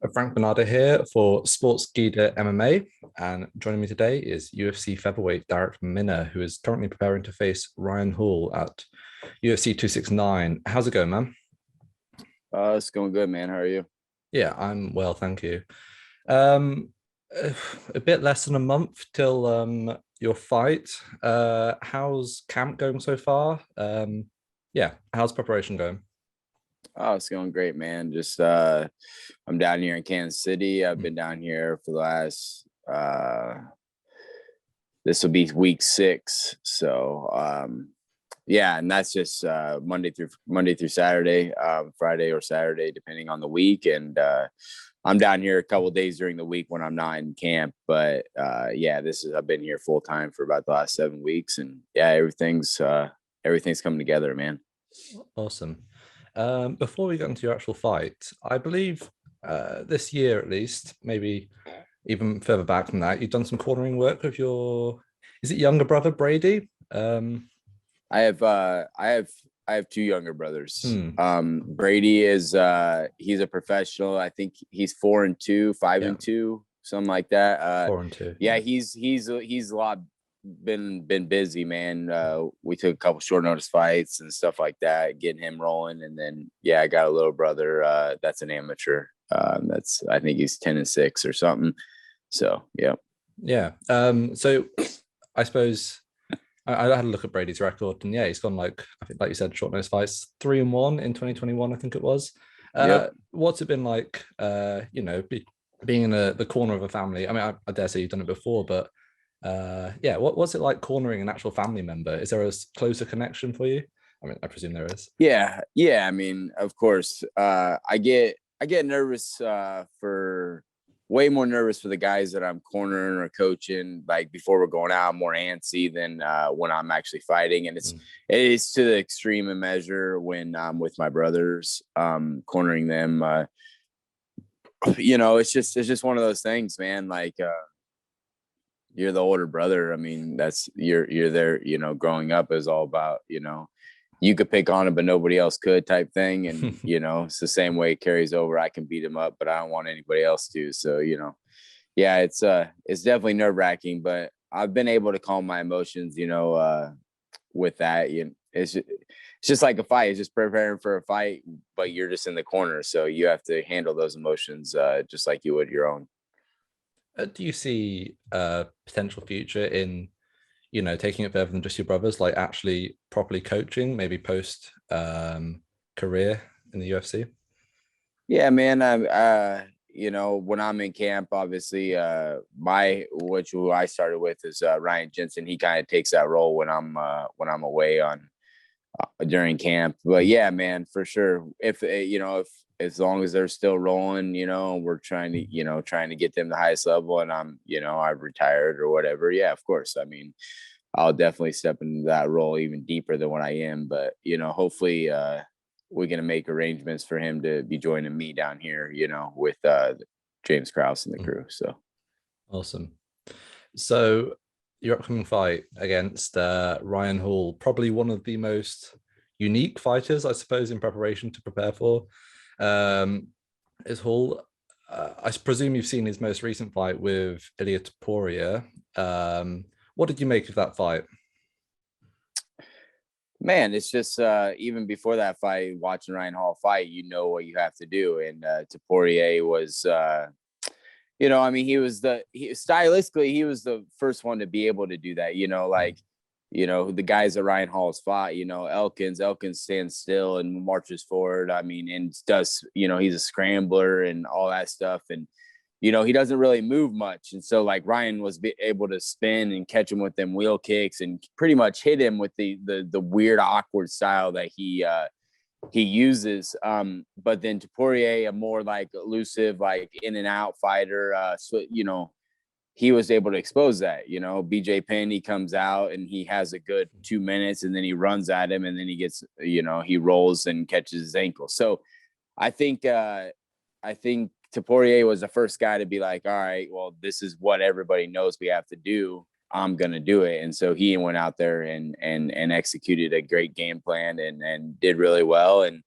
Frank Bonada here for Sportskeeda MMA, and joining me today is UFC Featherweight Darrick Minner, who is currently preparing to face Ryan Hall at UFC 269. How's it going, man? It's going good, man. How are you? Yeah, I'm well, thank you. Um, a bit less than a month till your fight. How's camp going so far? Yeah, how's preparation going? Oh, it's going great, man. I'm down here in Kansas City. I've been down here for the last this will be week 6. Yeah, and that's just Monday through Saturday, Friday or Saturday, depending on the week. And I'm down here a couple days during the week when I'm not in camp. But yeah, I've been here full time for about the last 7 weeks, and yeah, everything's coming together, man. Awesome. Before we get into your actual fight, I believe this year at least, maybe even further back from that, you've done some cornering work with is it younger brother Brady? I have uh I have I have two younger brothers. Hmm, Brady is he's a professional. I think he's 4-2, five yeah, and two, something like that. 4-2. Yeah, he's a lot been busy, man. We took a couple short notice fights and stuff like that, getting him rolling. And then yeah, I got a little brother that's an amateur. That's I think he's 10-6 or something. So yeah. Yeah. So I suppose I had a look at Brady's record, and yeah, he's gone like I think, like you said, short notice fights, 3-1 in 2021, I think it was. Yep. What's it been like? Being in the corner of a family. I mean, I dare say you've done it before, but yeah, what's it like cornering an actual family member? Is there a closer connection for you? I mean, I presume there is. Yeah. I mean, of course, I get nervous for way more nervous for the guys that I'm cornering or coaching. Like before we're going out, I'm more antsy than when I'm actually fighting, and Mm. it is to the extreme in measure when I'm with my brothers, cornering them. It's just one of those things, man. Like you're the older brother. I mean, that's you're there. Growing up is all about you could pick on him, but nobody else could type thing. And, it's the same way it carries over. I can beat him up, but I don't want anybody else to. So, yeah, it's definitely nerve wracking, but I've been able to calm my emotions, with that. It's just like a fight. It's just preparing for a fight, but you're just in the corner. So you have to handle those emotions just like you would your own. Do you see a potential future in taking it further than just your brothers, like actually properly coaching, maybe post career in the UFC? Yeah, man. When I'm in camp, obviously, who I started with is Ryan Jensen. He kind of takes that role when I'm away on during camp. But yeah, man, for sure. If as long as they're still rolling, we're trying to get them the highest level, and I've retired or whatever. Yeah, of course. I mean, I'll definitely step into that role even deeper than what I am. But hopefully, we're gonna make arrangements for him to be joining me down here, with James Krause and the Mm, crew. So awesome. So your upcoming fight against Ryan Hall, probably one of the most unique fighters, I suppose, in preparation to prepare for. Um, is Hall. I presume you've seen his most recent fight with Ilya Taporia. What did you make of that fight? man, it's just even before that fight, watching Ryan Hall fight, you know what you have to do. And Taporia was I mean, stylistically, he was the first one to be able to do that. Mm, The guys that Ryan Hall's fought. Elkins stands still and marches forward. I mean, and does he's a scrambler and all that stuff, and he doesn't really move much. And so like Ryan was able to spin and catch him with them wheel kicks and pretty much hit him with the weird awkward style that he uses. But then Tapourier, a more like elusive, like in and out fighter, he was able to expose that. BJ Penn, he comes out and he has a good 2 minutes, and then he runs at him, and then he gets, he rolls and catches his ankle. So I think Tapourier was the first guy to be like, all right, well, this is what everybody knows we have to do. I'm gonna do it. And so he went out there and executed a great game plan and did really well. And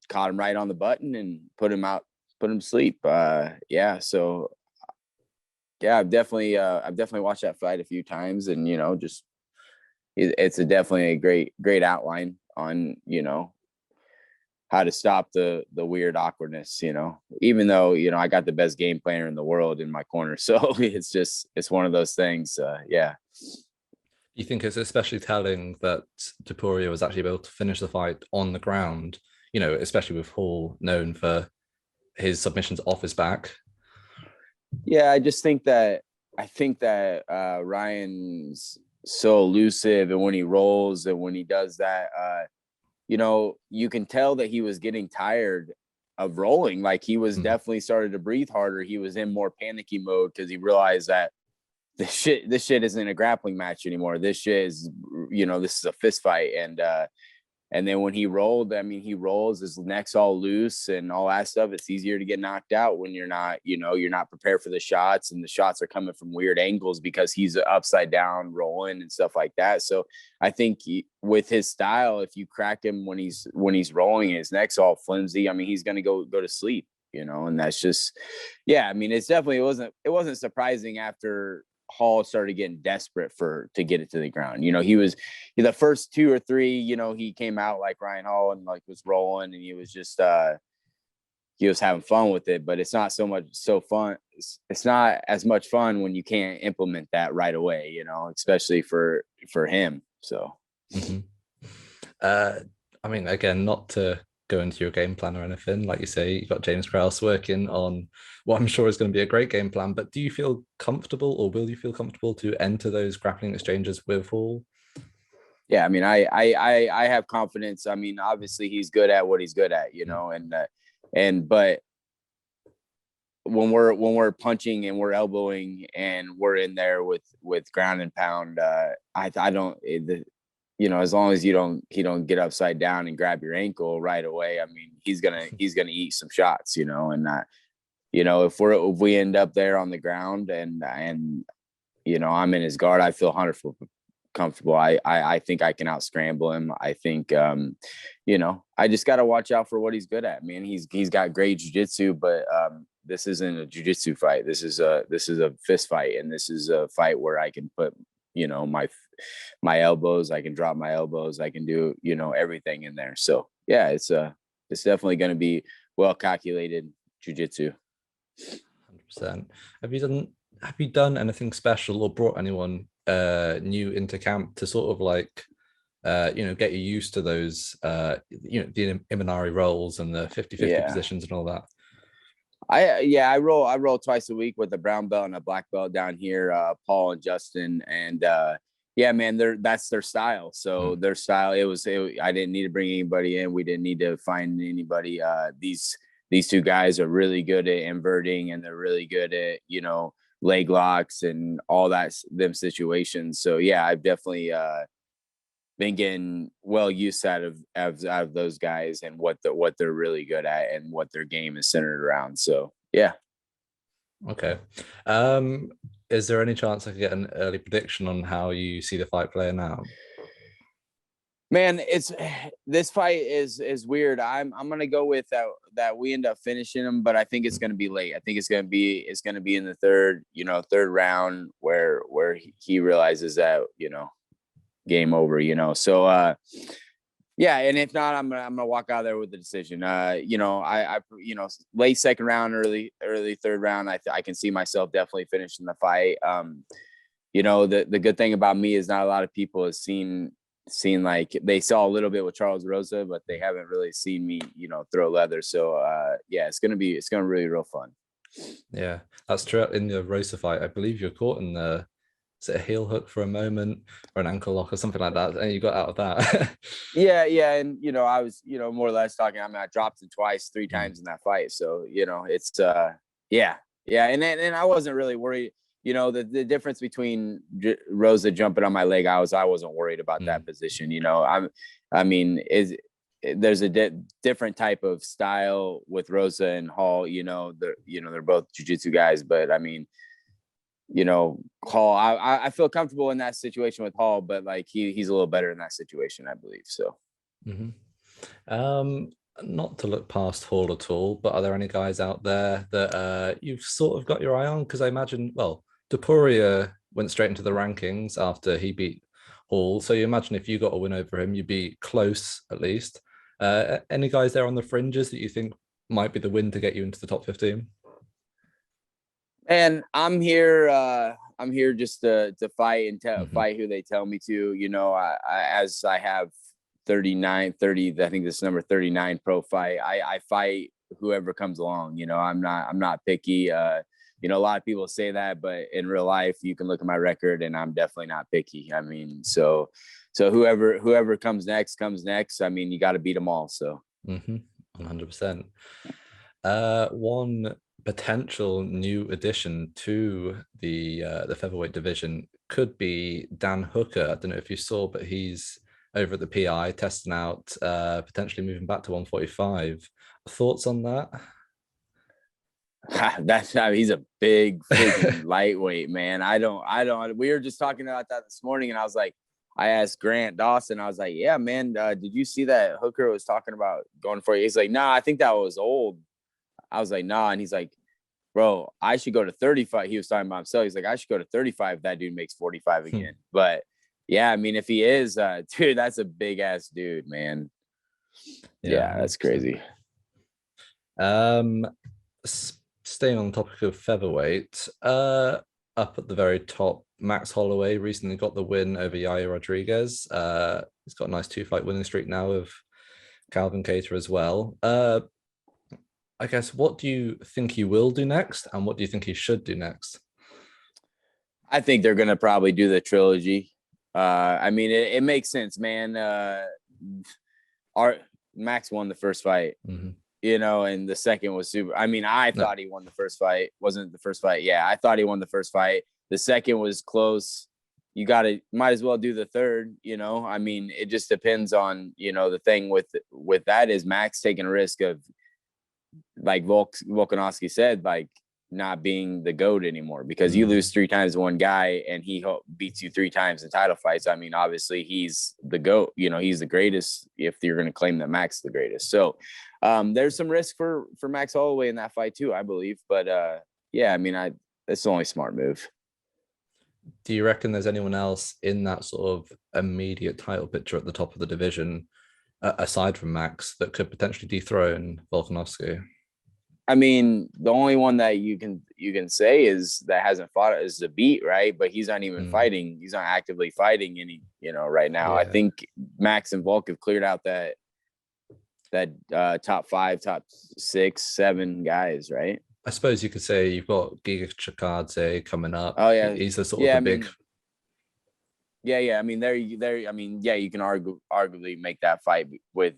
caught him right on the button and put him out put him to sleep. Yeah. So yeah, I've definitely watched that fight a few times, and just it's definitely a great outline on how to stop the weird awkwardness. Even though I got the best game planner in the world in my corner, so it's one of those things. Yeah. You think it's especially telling that Topuria was actually able to finish the fight on the ground, especially with Hall known for his submissions off his back. Yeah, I think that Ryan's so elusive, and when he rolls and when he does that, you can tell that he was getting tired of rolling. Like, he was definitely started to breathe harder. He was in more panicky mode because he realized that this shit isn't a grappling match anymore. This shit is, this is a fist fight. And then when he rolled, I mean, he rolls, his neck's all loose and all that stuff. It's easier to get knocked out when you're not prepared for the shots, and the shots are coming from weird angles because he's upside down rolling and stuff like that. So I think with his style, if you crack him when he's rolling and his neck's all flimsy, I mean, he's going to go to sleep, and that's just, yeah. I mean, it wasn't surprising after Hall started getting desperate to get it to the ground. He was the first 2 or 3, he came out like Ryan Hall and like was rolling, and he was just he was having fun with it. But it's not fun. It's not as much fun when you can't implement that right away, especially for him. So I mean, again, not to go into your game plan or anything, like you say, you've got James Krause working on what I'm sure is going to be a great game plan, but do you feel comfortable, or will you feel comfortable to enter those grappling exchanges with Hall? Yeah, I mean, I have confidence. I mean, obviously he's good at what he's good at, but when we're punching and we're elbowing and we're in there with ground and pound, I don't, as long as he don't get upside down and grab your ankle right away, I mean, he's gonna eat some shots, and that, if we end up there on the ground and I'm in his guard, I feel 100% comfortable. I think I can out scramble him. I think I just got to watch out for what he's good at, man. He's got great jiu-jitsu, but this isn't a jiu-jitsu fight. This is a fist fight, and this is a fight where I can put my elbows, I can drop my elbows, I can do everything in there. So yeah, it's definitely going to be well calculated jiu-jitsu. 100%. Have you done anything special or brought anyone new into camp to sort of like get you used to those the Imanari rolls and the 50-50 positions and all that? I roll twice a week with a brown belt and a black belt down here, Paul and Justin, and yeah, man, that's their style. So their style, I didn't need to bring anybody in. We didn't need to find anybody. These two guys are really good at inverting, and they're really good at leg locks and all them situations. So yeah, I've definitely been getting well used out of those guys and what they're really good at and what their game is centered around. So yeah. Okay. Is there any chance I could get an early prediction on how you see the fight playing out? Man, this fight is weird. I'm gonna go with that we end up finishing him, but I think it's gonna be late. I think it's gonna be in the third round where he realizes that game over. So yeah, and if not, I'm gonna walk out there with the decision. I late second round, early third round. I can see myself definitely finishing the fight. The good thing about me is not a lot of people have seen like, they saw a little bit with Charles Rosa, but they haven't really seen me, throw leather. So yeah, it's gonna be really real fun. Yeah, that's true. In the Rosa fight, I believe you're caught in the, is it a heel hook for a moment or an ankle lock or something like that, and you got out of that. yeah, and I was more or less talking. I mean, I dropped him twice, 3 times in that fight. So it's yeah, and I wasn't really worried. The difference between Rosa jumping on my leg, I wasn't worried about that position. There's a different type of style with Rosa and Hall. They're both jiu-jitsu guys, but I mean, Hall, I feel comfortable in that situation with Hall, but like he's a little better in that situation, I believe. So not to look past Hall at all, but are there any guys out there that you've sort of got your eye on? Because I imagine, well, Topuria went straight into the rankings after he beat Hall. So you imagine if you got a win over him, you'd be close at least. Any guys there on the fringes that you think might be the win to get you into the top 15? And I'm here. I'm here just to fight and fight who they tell me to. You know, as I have 39, 30. I think this is number 39 pro fight. I fight whoever comes along. You know, I'm not picky. You know, a lot of people say that, but in real life, you can look at my record, and I'm definitely not picky. I mean, so whoever comes next comes next. I mean, you got to beat them all. So 100%. One potential new addition to the featherweight division could be Dan Hooker. I don't know if you saw, but he's over at the PI testing out potentially moving back to 145. Thoughts on that? He's a big freaking lightweight, man. I don't. We were just talking about that this morning, and I was like, I asked Grant Dawson, I was like, yeah, man, did you see that Hooker was talking about going for it? He's like, nah, I think that was old. I was like, nah. And he's like, bro, I should go to 35. He was talking about himself. He's like, I should go to 35 if that dude makes 45 again. But yeah, I mean, if he is, dude, that's a big ass dude, man. Yeah, that's crazy. Staying on the topic of featherweight, up at the very top, Max Holloway recently got the win over Yair Rodriguez. He's got a nice 2-fight winning streak now of Calvin Kattar as well. I guess, what do you think he will do next, and what do you think he should do next? I think they're gonna probably do the trilogy. I mean, it makes sense, man. Max won the first fight. You know, and the second was super. I mean, I thought he won the first fight. Wasn't the first fight? Yeah, I thought he won the first fight. The second was close. You might as well do the third. You know, I mean, it just depends on, you know, the thing with that is Max taking a risk of, like Volkanovski said, like not being the GOAT anymore, because you lose 3 times to one guy and he beats you 3 times in title fights. I mean, obviously he's the GOAT. You know, he's the greatest if you're going to claim that Max is the greatest. So there's some risk for Max Holloway in that fight too, I believe. But yeah, I mean, it's the only smart move. Do you reckon there's anyone else in that sort of immediate title picture at the top of the division, aside from Max, that could potentially dethrone Volkanovski? I mean, the only one that you can say is that hasn't fought is the Beat, right? But he's not even fighting. He's not actively fighting any, you know, right now. Yeah. I think Max and Volk have cleared out that top 5, top 6, 7 guys, right? I suppose you could say you've got Giga Chikadze coming up. Oh yeah, he's the sort of the big. Yeah. I mean, there. I mean, yeah, you can arguably make that fight with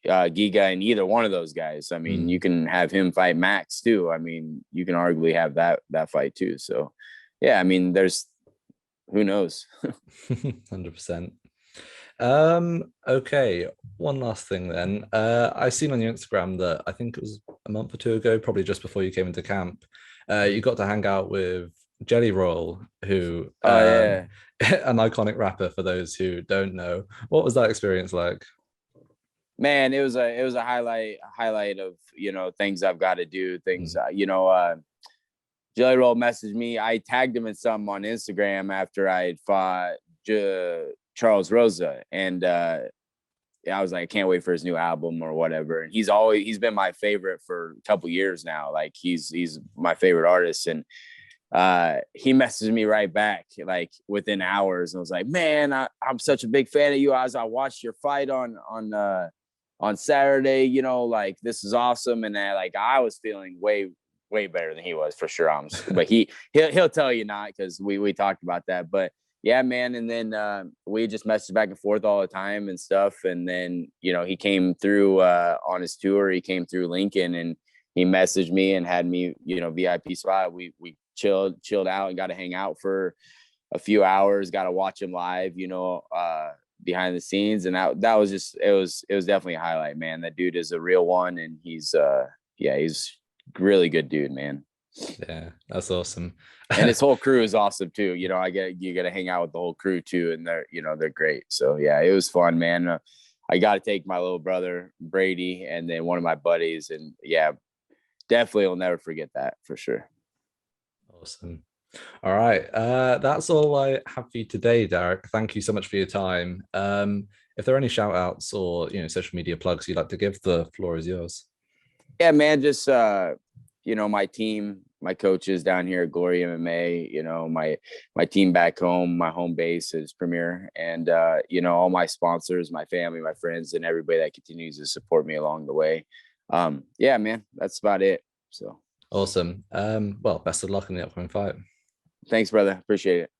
Giga and either one of those guys. I mean, you can have him fight Max too. I mean, you can arguably have that fight too. So, yeah, I mean, there's who knows. 100%. Okay, one last thing then. I seen on your Instagram that I think it was a month or 2 ago, probably just before you came into camp, you got to hang out with Jelly Roll, who an iconic rapper for those who don't know. What was that experience like? Man, it was a highlight of, you know, things I've got to do, things you know. Jelly Roll messaged me. I tagged him in something on Instagram after I had fought Charles Rosa, and I was like, I can't wait for his new album or whatever. And he's been my favorite for a couple years now. Like he's my favorite artist, and he messaged me right back like within hours and was like, man, I'm such a big fan of you. I watched your fight on Saturday, you know, like this is awesome. And I was feeling way better than he was, for sure. But he'll tell you not, because we talked about that. But yeah, man. And then we just messaged back and forth all the time and stuff. And then, you know, he came through on his tour. He came through Lincoln and he messaged me and had me, you know, VIP spot. We chilled out and got to hang out for a few hours, got to watch him live, you know, behind the scenes. And that was just, it was definitely a highlight, man. That dude is a real one. And he's really good dude, man. Yeah, that's awesome. And his whole crew is awesome too. You know, you get to hang out with the whole crew too, and they're great. So yeah, it was fun, man. I got to take my little brother Brady and then one of my buddies, and yeah, definitely will never forget that for sure. Awesome. All right. That's all I have for you today, Darrick. Thank you so much for your time. If there are any shout outs or social media plugs you'd like to give, the floor is yours. Yeah, man, just my team, my coaches down here at Glory MMA, my team back home, my home base is Premier, and all my sponsors, my family, my friends, and everybody that continues to support me along the way. Yeah, man, that's about it. So Awesome. Well, best of luck in the upcoming fight. thanks, brother. Appreciate it.